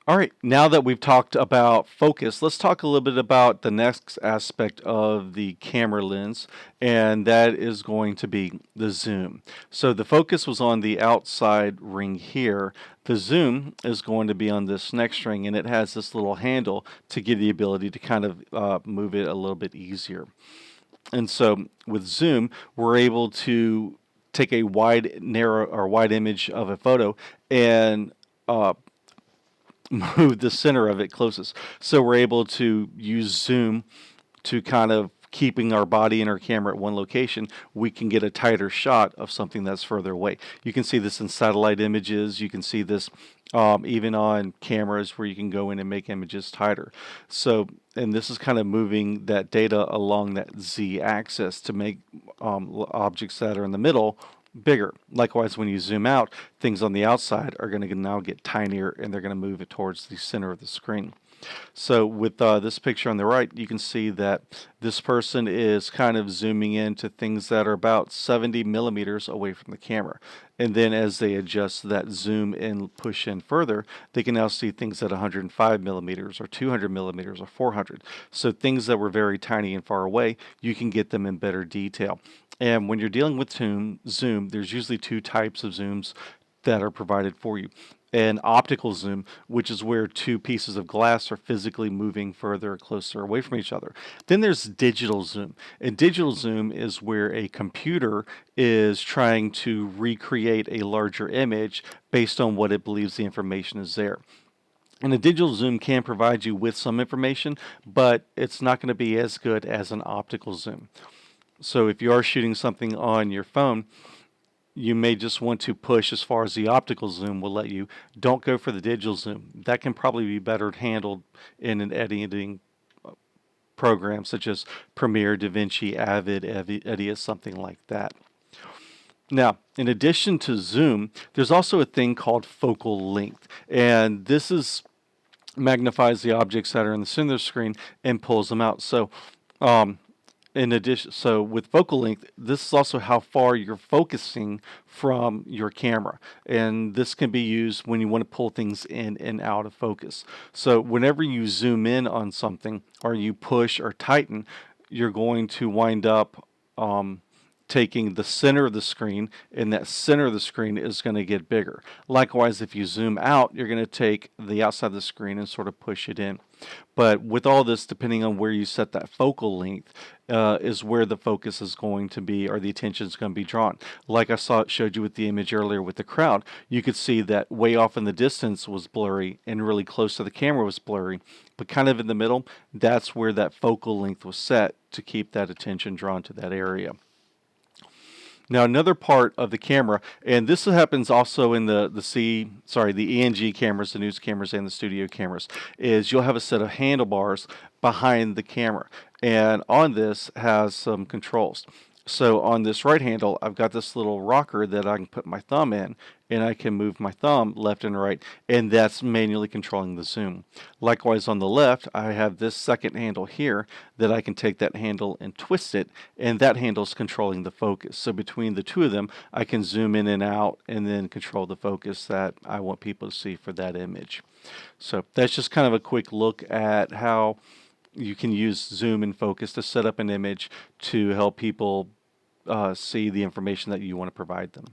All right, now that we've talked about focus, let's talk a little bit about the next aspect of the camera lens, and that is going to be the zoom. So the focus was on the outside ring here. The zoom is going to be on this next ring, and it has this little handle to give the ability to kind of move it a little bit easier. And so with zoom, we're able to take a wide, narrow, or wide image of a photo and move the center of it closest. So we're able to use zoom to kind of keeping our body and our camera at one location. We can get a tighter shot of something that's further away. You can see this in satellite images. You can see this even on cameras where you can go in and make images tighter. So, and this is kind of moving that data along that Z axis to make objects that are in the middle bigger. Likewise, when you zoom out, things on the outside are going to now get tinier and they're going to move it towards the center of the screen. So with this picture on the right, you can see that this person is kind of zooming into things that are about 70 millimeters away from the camera. And then as they adjust that zoom and push in further, they can now see things at 105 millimeters or 200 millimeters or 400. So things that were very tiny and far away, you can get them in better detail. And when you're dealing with zoom, there's usually two types of zooms that are provided for you. An optical zoom, which is where two pieces of glass are physically moving further or closer away from each other. Then there's digital zoom. And digital zoom is where a computer is trying to recreate a larger image based on what it believes the information is there. And a digital zoom can provide you with some information, but it's not going to be as good as an optical zoom. So if you are shooting something on your phone, you may just want to push as far as the optical zoom will let you. Don't go for the digital zoom. That can probably be better handled in an editing program such as Premiere, DaVinci, Avid, Edia, something like that. Now, in addition to zoom, there's also a thing called focal length, and this is magnifies the objects that are in the center of the screen and pulls them out. So in addition, so with focal length, this is also how far you're focusing from your camera. And this can be used when you want to pull things in and out of focus. So whenever you zoom in on something or you push or tighten, you're going to wind up taking the center of the screen, and that center of the screen is going to get bigger. Likewise, if you zoom out, you're going to take the outside of the screen and sort of push it in. But with all this, depending on where you set that focal length, is where the focus is going to be, or the attention is going to be drawn. Like I showed you with the image earlier with the crowd, you could see that way off in the distance was blurry and really close to the camera was blurry, but kind of in the middle, that's where that focal length was set to keep that attention drawn to that area. Now another part of the camera, and this happens also in the ENG cameras, the news cameras, and the studio cameras, is you'll have a set of handlebars behind the camera, and on this has some controls. So on this right handle, I've got this little rocker that I can put my thumb in, and I can move my thumb left and right, and that's manually controlling the zoom. Likewise on the left, I have this second handle here that I can take that handle and twist it, and that handle is controlling the focus. So between the two of them, I can zoom in and out and then control the focus that I want people to see for that image. So that's just kind of a quick look at how you can use zoom and focus to set up an image to help people see the information that you want to provide them.